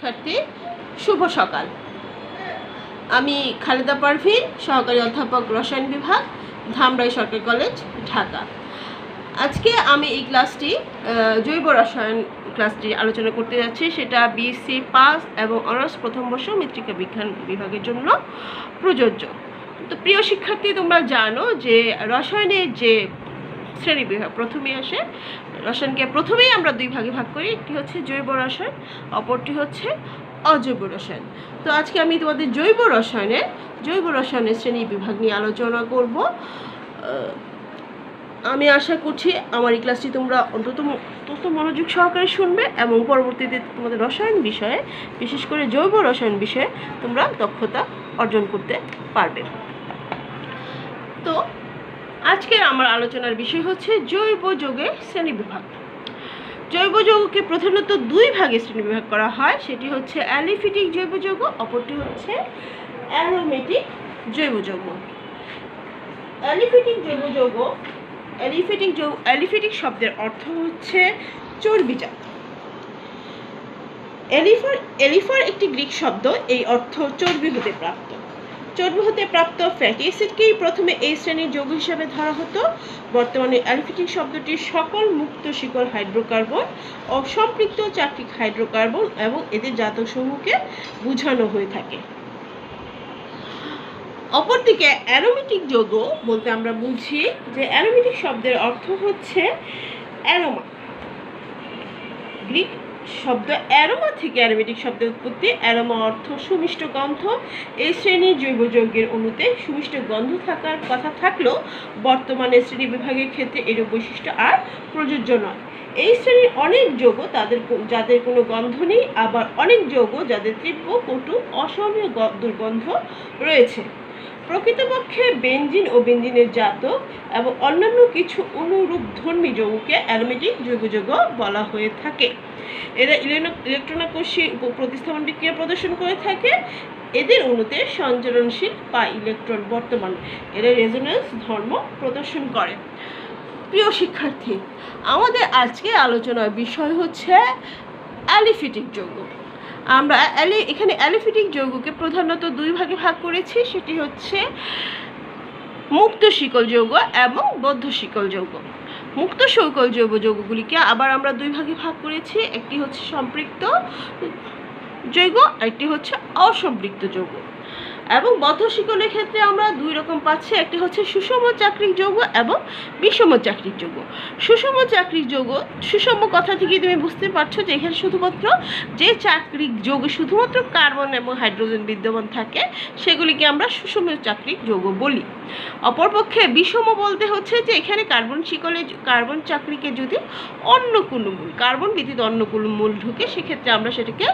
শিক্ষার্থী, শুভ সকাল। আমি খালেদা পারভিন, সহকারী অধ্যাপক, রসায়ন বিভাগ, ধামরাই সরকারি কলেজ, ঢাকা। আজকে আমি এই ক্লাসটি জৈব রসায়ন ক্লাসটি আলোচনা করতে যাচ্ছি। সেটা বিএসসি পাস এবং অনার্স প্রথম বর্ষ মৃত্তিকা বিজ্ঞান বিভাগের জন্য প্রযোজ্য। তো প্রিয় শিক্ষার্থী, তোমরা জানো যে রসায়নের যে শ্রেণী বিভাগ প্রথমেই আসে। রসায়নকে প্রথমেই আমরা দুই ভাগে ভাগ করি, একটি হচ্ছে জৈব রসায়ন, অপরটি হচ্ছে অজৈব রসায়ন। তো আজকে আমি তোমাদের জৈব রসায়নের শ্রেণী বিভাগ নিয়ে আলোচনা করব। আমি আশা করছি আমার এই ক্লাসটি তোমরা অন্তত মনোযোগ সহকারে শুনবে এবং পরবর্তীতে তোমাদের রসায়ন বিষয়ে, বিশেষ করে জৈব রসায়ন বিষয়ে তোমরা দক্ষতা অর্জন করতে পারবে। তো আজকের আমার আলোচনার বিষয় হচ্ছে জৈব যৌগের শ্রেণীবিভাগ। জৈব যৌগকে প্রধানত দুই ভাগে শ্রেণীবিভাগ করা হয়। সেটি হচ্ছে অ্যালিফিটিক জৈব যৌগ, অপরটি হচ্ছে অ্যারোমেটিক জৈব যৌগ। অ্যালিফিটিক শব্দের অর্থ হচ্ছে চর্বিজাত। এলিফার একটি গ্রিক শব্দ, এই অর্থ চর্বি হতে প্রাপ্ত ফ্যাটি অ্যাসিডকেই প্রথমে এই শ্রেণীর যৌগ হিসেবে ধরা হতো। বর্তমানে অ্যালিফিটিক শব্দটি সকল মুক্ত শিকল হাইড্রোকার্বন ও সম্পৃক্ত চাকরিক হাইড্রোকার্বন এবং এদের জাতকসমূহকে বোঝানো হয়ে থাকে। অপরদিকে অ্যারোমেটিক যৌগ বলতে আমরা বুঝি যে অ্যারোমেটিক শব্দের অর্থ হচ্ছে অ্যারোমা। গ্রিক শব্দ অ্যারোমা থেকে অ্যারোমেটিক শব্দের উৎপত্তি। অ্যারোমা অর্থ সুমিষ্ট গন্ধ। এই শ্রেণীর জৈব যৌগের অণুতে সুমিষ্ট গন্ধ থাকার কথা থাকলেও বর্তমানে শ্রেণী বিভাগের ক্ষেত্রে এরূপ বৈশিষ্ট্য আর প্রযোজ্য নয়। এই শ্রেণীর অনেক যৌগ যাদের কোনো গন্ধ নেই, আবার অনেক যৌগ যাদের তীব্র, কটু, অসহনীয় দুর্গন্ধ রয়েছে। প্রকৃতপক্ষে বেনজিন ও বেনজিনের জাতক এবং অন্যান্য কিছু অনুরূপধর্মী যৌগকে অ্যারোমেটিক জৈব যৌগ বলা হয়ে থাকে। এরা ইলেকট্রনাকর্ষী প্রতিস্থাপন বিক্রিয়া প্রদর্শন করে থাকে। এদের অণুতে সঞ্চরণশীল ইলেকট্রন বর্তমান, এরা রেজোন্যান্স ধর্ম প্রদর্শন করে। প্রিয় শিক্ষার্থী, আমাদের আজকে আলোচনার বিষয় হচ্ছে অ্যালিফিটিক যৌগ। আমরা এখানে অ্যালিফিটিক যৌগকে প্রধানত দুই ভাগে ভাগ করেছি। সেটি হচ্ছে মুক্ত শিকল যৌগ এবং বদ্ধ শিকল যৌগ। মুক্ত শিকল জৈব যৌগগুলিকে আবার আমরা দুই ভাগে ভাগ করেছি, একটি হচ্ছে সম্পৃক্ত যৌগ, একটি হচ্ছে অসম্পৃক্ত যৌগ। এবং বদ্ধ শিকলের ক্ষেত্রে আমরা দুই রকম পাচ্ছি, একটি হচ্ছে সুষম চাকরিক যৌগ এবং বিষম চাকরিক যৌগ। সুষম চাকরিক যৌগ, সুষম কথা থেকে তুমি বুঝতে পারছো যে এখানে শুধুমাত্র যে চাকরিক যৌগে শুধুমাত্র কার্বন এবং হাইড্রোজেন বিদ্যমান থাকে সেগুলিকে আমরা সুষম চাকরিক যৌগ বলি। অপরপক্ষে বিষম বলতে হচ্ছে যে এখানে কার্বন চাকরিকে যদি অন্য কোনো মূল, কার্বন ব্যতীত অন্য কোনো মূল ঢুকে, সেক্ষেত্রে আমরা সেটাকে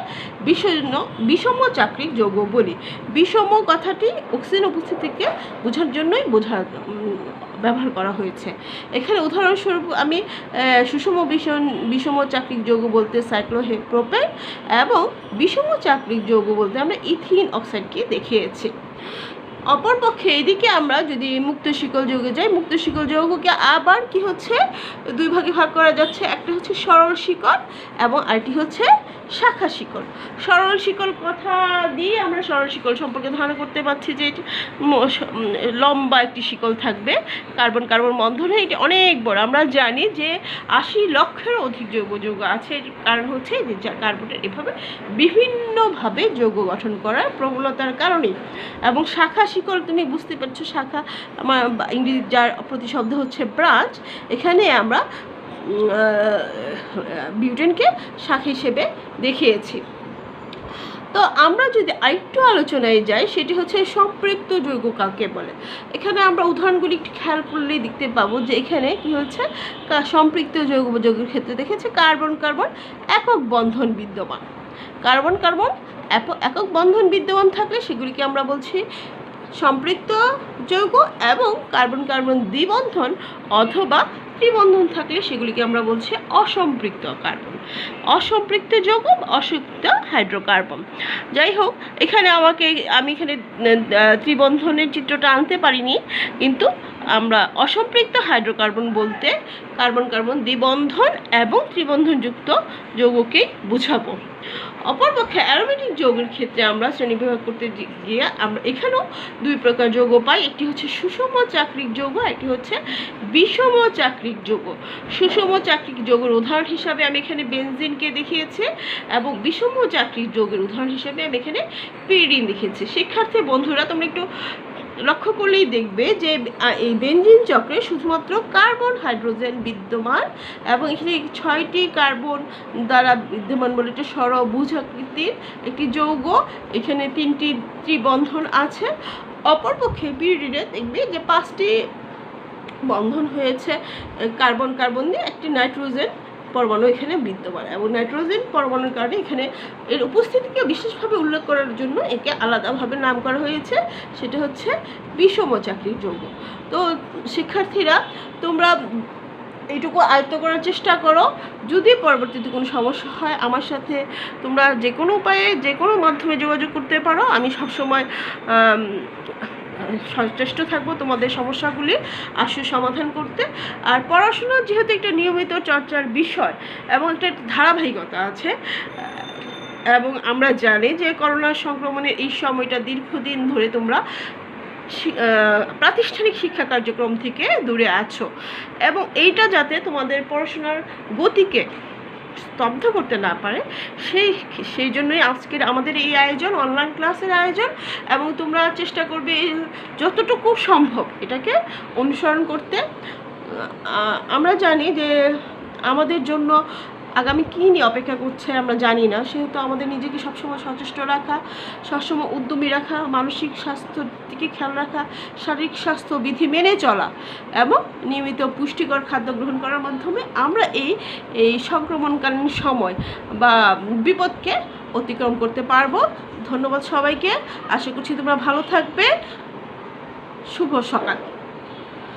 বিষম চাকরিক যৌগ বলি। বিষম কথাটি অক্সিজেন উপস্থিতিকে বোঝার জন্যই ব্যবহার করা হয়েছে। এখানে উদাহরণস্বরূপ আমি বিষম চাকরিক যৌগ বলতে সাইক্লোপ্রোপেন এবং বিষম চাকরিক যৌগ বলতে আমরা ইথিন অক্সাইডকে দেখিয়েছি। অপরপক্ষে এদিকে আমরা যদি মুক্ত শিকল যৌগে যাই, মুক্ত শিকল যৌগকে আবার কি হচ্ছে দুই ভাগে ভাগ করা যাচ্ছে। একটা হচ্ছে সরল শিকল এবং আরেকটি হচ্ছে শাখা শিকল। সরল শিকল কথা দিয়ে আমরা সরল শিকল সম্পর্কে ধারণা করতে পারছি যে এটি লম্বা একটি শিকল থাকবে, কার্বন কার্বন বন্ধনে এটি অনেক বড়। আমরা জানি যে 80 লক্ষেরও অধিক জৈব যৌগ আছে। এর কারণ হচ্ছে যে কার্বনের এভাবে বিভিন্নভাবে যৌগ গঠন করার প্রবণতার কারণে। এবং শাখা শিকল তুমি বুঝতে পারছো, শাখা আমার ইংরেজি যার প্রতিশব্দ হচ্ছে ব্রাঞ্চ। এখানে আমরা বিউটেনকে শাখা হিসেবে দেখিয়েছি। তো আমরা যদি আরেকটু আলোচনায় যাই, সেটি হচ্ছে সম্পৃক্ত যৌগ কাকে বলে। এখানে আমরা উদাহরণগুলি একটু খেয়াল করলেই দেখতে পাবো যে এখানে কি হচ্ছে সম্পৃক্ত যৌগের ক্ষেত্রে দেখেছে কার্বন কার্বন একক বন্ধন বিদ্যমান। কার্বন কার্বন একক বন্ধন বিদ্যমান থাকলে সেগুলিকে আমরা বলছি সম্পৃক্ত যৌগ, এবং কার্বন কার্বন দ্বিবন্ধন অথবা ত্রিবন্ধন থাকলে সেগুলিকে আমরা বলছি অসম্পৃক্ত অসম্পৃক্ত যৌগ, অসম্পৃক্ত হাইড্রোকার্বন। যাই হোক, আমি এখানে ত্রিবন্ধনের চিত্রটা আনতে পারিনি, কিন্তু আমরা অসম্পৃক্ত হাইড্রোকার্বন বলতে কার্বন কার্বন দ্বিবন্ধন এবং ত্রিবন্ধনযুক্ত যৌগকেই বুঝাবো। অপরপক্ষে অ্যারোমেটিক যৌগের ক্ষেত্রে আমরা শ্রেণীবিভাগ করতে গিয়ে আমরা এখানেও দুই প্রকার যৌগ পাই। একটি হচ্ছে সুষম চাক্রিক যৌগ, একটি হচ্ছে বিষম চাক্রিক যৌগ। সুষম চাক্রিক যৌগের উদাহরণ হিসাবে আমি এখানে বেনজিনকে দেখিয়েছি এবং বিষম চাক্রিক যৌগের উদাহরণ হিসাবে আমি এখানে পিরিডিন দেখিয়েছি। শিক্ষার্থী বন্ধুরা, তোমরা একটু লক্ষ্য করলেই দেখবে যে এই বেনজিন চক্রে শুধুমাত্র কার্বন হাইড্রোজেন বিদ্যমান এবং এখানে 6টি কার্বন দ্বারা বিদ্যমান বলে একটা ষড়ভুজ আকৃতির একটি যৌগ। এখানে 3টি ত্রিবন্ধন আছে। অপরপক্ষে পিরিডিনে দেখবে যে 5টি বন্ধন হয়েছে কার্বন কার্বন দিয়ে, একটি নাইট্রোজেন পরমাণু এখানে বিদ্যমান এবং নাইট্রোজেন পরমাণুর কারণে এখানে এর উপস্থিতিকে বিশেষভাবে উল্লেখ করার জন্য একে আলাদাভাবে নাম করা হয়েছে, সেটা হচ্ছে বিষম চাক্রিক যৌগ। তো শিক্ষার্থীরা, তোমরা এইটুকু আয়ত্ত করার চেষ্টা করো। যদি পরবর্তীতে কোনো সমস্যা হয় আমার সাথে তোমরা যে কোনো উপায়ে যে কোনো মাধ্যমে যোগাযোগ করতে পারো। আমি সবসময় সচেষ্ট থাকবো তোমাদের সমস্যাগুলি সমাধান করতে। আর পড়াশোনা যেহেতু একটা নিয়মিত চর্চার বিষয় এবং একটা ধারাবাহিকতা আছে, এবং আমরা জানি যে করোনা সংক্রমণের এই সময়টা দীর্ঘদিন ধরে তোমরা প্রাতিষ্ঠানিক শিক্ষা কার্যক্রম থেকে দূরে আছো, এবং এইটা যাতে তোমাদের পড়াশোনার গতিকে স্তব্ধ করতে না পারে সেই জন্যই আজকের আমাদের এই আয়োজন, অনলাইন ক্লাসের আয়োজন। এবং তোমরা চেষ্টা করবে যতটুকু সম্ভব এটাকে অনুসরণ করতে। আমরা জানি যে আমাদের জন্য আগামী কী নিয়ে অপেক্ষা করছে আমরা জানি না, সেহেতু আমাদের নিজেকে সবসময় সচেষ্ট রাখা, সবসময় উদ্যমী রাখা, মানসিক স্বাস্থ্যের দিকে খেয়াল রাখা, শারীরিক স্বাস্থ্য বিধি মেনে চলা এবং নিয়মিত পুষ্টিকর খাদ্য গ্রহণ করার মাধ্যমে আমরা এই সংক্রমণকালীন সময় বা বিপদকে অতিক্রম করতে পারবো। ধন্যবাদ সবাইকে। আশা করছি তোমরা ভালো থাকবে। শুভ সকাল।